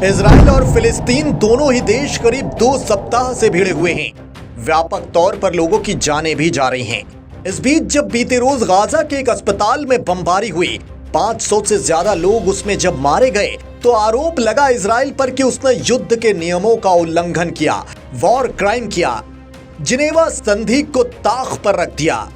Israel और फिलिस्तीन दोनों ही देश करीब 2 सप्ताह से भिड़े हुए हैं। व्यापक तौर पर लोगों की जानें भी जा रही हैं। इस बीच जब बीते रोज गाजा के एक अस्पताल में बमबारी हुई, 500 से ज्यादा लोग उसमें जब मारे गए, तो आरोप लगा इजराइल पर कि उसने युद्ध के नियमों का उल्लंघन किया, वॉर क्राइम किया, जिनेवा संधि को ताक पर रख दिया।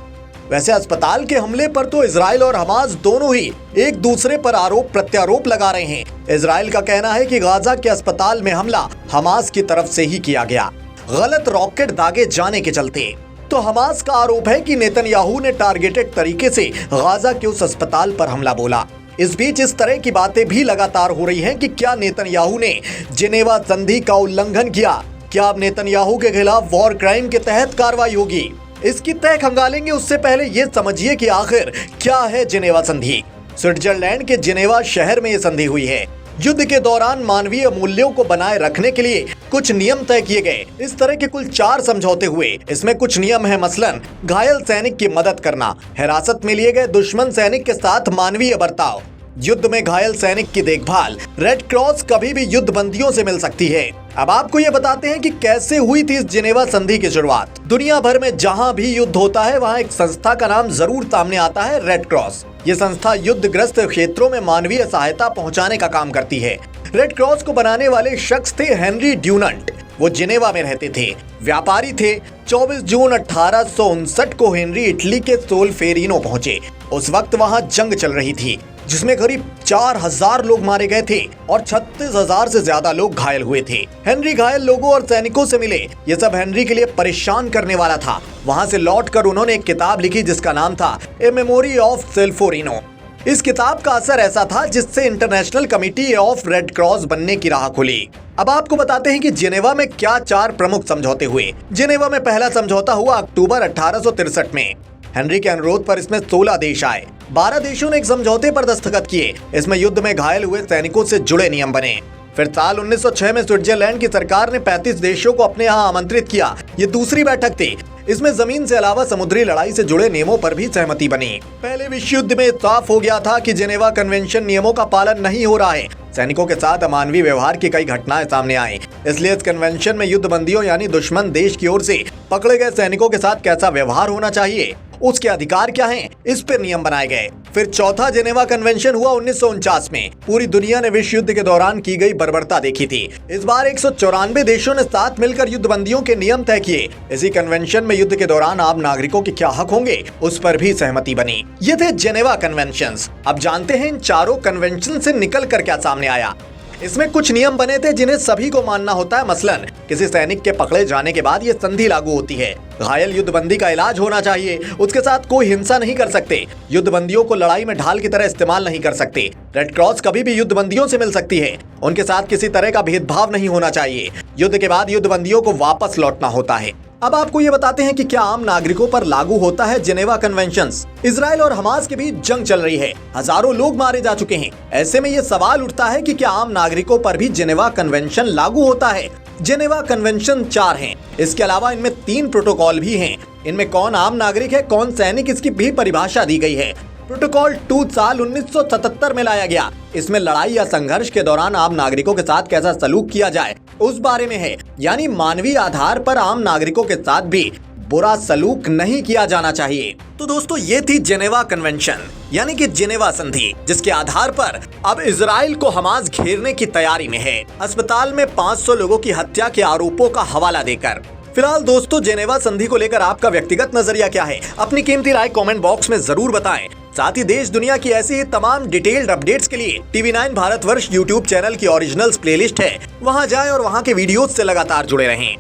वैसे अस्पताल के हमले पर तो इजराइल और हमास दोनों ही एक दूसरे पर आरोप प्रत्यारोप लगा रहे हैं। इजराइल का कहना है कि गाजा के अस्पताल में हमला हमास की तरफ से ही किया गया, गलत रॉकेट दागे जाने के चलते। तो हमास का आरोप है कि नेतन्याहू ने टारगेटेड तरीके से गाजा के उस अस्पताल पर हमला बोला। इस बीच इस तरह की बातें भी लगातार हो रही हैं कि क्या नेतन्याहू ने जिनेवा संधि का उल्लंघन किया, क्या अब नेतन्याहू के खिलाफ वॉर क्राइम के तहत कार्रवाई होगी। इसकी तय खंगालेंगे, उससे पहले ये समझिए कि आखिर क्या है जिनेवा संधि। स्विट्जरलैंड के जिनेवा शहर में ये संधि हुई है। युद्ध के दौरान मानवीय मूल्यों को बनाए रखने के लिए कुछ नियम तय किए गए। इस तरह के कुल 4 समझौते हुए। इसमें कुछ नियम है, मसलन घायल सैनिक की मदद करना, हिरासत में लिए गए दुश्मन सैनिक के साथ मानवीय बर्ताव, युद्ध में घायल सैनिक की देखभाल, रेड क्रॉस कभी भी युद्ध बंदियों से मिल सकती है। अब आपको ये बताते हैं कि कैसे हुई थी इस जिनेवा संधि की शुरुआत। दुनिया भर में जहां भी युद्ध होता है वहां एक संस्था का नाम जरूर सामने आता है, रेड क्रॉस। ये संस्था युद्धग्रस्त क्षेत्रों में मानवीय सहायता पहुंचाने का काम करती है। रेड क्रॉस को बनाने वाले शख्स थे हेनरी ड्यूनंट। वो जिनेवा में रहते थे, व्यापारी थे। 24 जून 1859 को हेनरी इटली के सोल्फेरिनो पहुंचे। उस वक्त वहां जंग चल रही थी जिसमें करीब 4000 लोग मारे गए थे और 36,000 से ज्यादा लोग घायल हुए थे। हेनरी घायल लोगों और सैनिकों से मिले। ये सब हेनरी के लिए परेशान करने वाला था। वहां से लौटकर उन्होंने एक किताब लिखी जिसका नाम था ए मेमोरी ऑफ सोल्फेरिनो। इस किताब का असर ऐसा था जिससे international committee of red cross बनने की राह खुली। अब आपको बताते हैं कि जिनेवा में क्या 4 प्रमुख समझौते हुए। जिनेवा में पहला समझौता हुआ अक्टूबर 1863 में। हेनरी के अनुरोध पर इसमें 16 देश आए। 12 देशों ने एक समझौते पर दस्तखत किए। इसमें युद्ध में घायल हुए सैनिकों से जुड़े नियम बने। फिर साल 1906 में स्विट्जरलैंड की सरकार ने 35 देशों को अपने यहाँ आमंत्रित किया। ये दूसरी बैठक थी। इसमें जमीन से अलावा समुद्री लड़ाई से जुड़े नियमों पर भी सहमति बनी। पहले विश्व युद्ध में साफ हो गया था कि जिनेवा कन्वेंशन नियमों का पालन नहीं हो रहा है। सैनिकों के साथ अमानवीय व्यवहार की कई घटनाएं सामने आई। इसलिए इस कन्वेंशन में युद्ध बंदियों यानी दुश्मन देश की ओर से पकड़े गए सैनिकों के साथ कैसा व्यवहार होना चाहिए, उसके अधिकार क्या हैं, इस पर नियम बनाए गए। फिर चौथा जिनेवा कन्वेंशन हुआ 1949 में। पूरी दुनिया ने विश्व युद्ध के दौरान की गई बर्बरता देखी थी। इस बार 194 देशों ने साथ मिलकर युद्ध बंदियों के नियम तय किए। इसी कन्वेंशन में युद्ध के दौरान आम नागरिकों के क्या हक होंगे, उस पर भी सहमति बनी। ये थे जिनेवा कन्वेंशंस। अब जानते हैं इन चारों कन्वेंशन से निकल कर क्या सामने आया। इसमें कुछ नियम बने थे जिन्हें सभी को मानना होता है। मसलन किसी सैनिक के पकड़े जाने के बाद ये संधि लागू होती है। घायल युद्धबंदी का इलाज होना चाहिए, उसके साथ कोई हिंसा नहीं कर सकते। युद्धबंदियों को लड़ाई में ढाल की तरह इस्तेमाल नहीं कर सकते। रेड क्रॉस कभी भी युद्धबंदियों से मिल सकती है। उनके साथ किसी तरह का भेदभाव नहीं होना चाहिए। युद्ध के बाद युद्धबंदियों को वापस लौटना होता है। अब आपको ये बताते हैं कि क्या आम नागरिकों पर लागू होता है जिनेवा कन्वेंशंस। इजराइल और हमास के बीच जंग चल रही है, हजारों लोग मारे जा चुके हैं। ऐसे में ये सवाल उठता है कि क्या आम नागरिकों पर भी जिनेवा कन्वेंशन लागू होता है। जिनेवा कन्वेंशन 4 हैं। इसके अलावा इनमें 3 प्रोटोकॉल भी हैं। इनमें कौन आम नागरिक है, कौन सैनिक, इसकी भी परिभाषा दी गई है। प्रोटोकॉल 2 साल 1977 में लाया गया। इसमें लड़ाई या संघर्ष के दौरान आम नागरिकों के साथ कैसा सलूक किया जाए उस बारे में है, यानी मानवीय आधार पर आम नागरिकों के साथ भी बुरा सलूक नहीं किया जाना चाहिए। तो दोस्तों, ये थी जिनेवा कन्वेंशन यानी कि जिनेवा संधि, जिसके आधार पर अब इजराइल को हमास घेरने की तैयारी में है, अस्पताल में 500 लोगों की हत्या के आरोपों का हवाला देकर। फिलहाल दोस्तों, जिनेवा संधि को लेकर आपका व्यक्तिगत नजरिया क्या है? अपनी कीमती राय कमेंट बॉक्स में जरूर बताएं। साथ ही देश दुनिया की ऐसी ही तमाम डिटेल्ड अपडेट्स के लिए TV9 भारतवर्ष YouTube चैनल की ओरिजिनल्स प्लेलिस्ट है, वहां जाएं और वहां के वीडियोस से लगातार जुड़े रहें।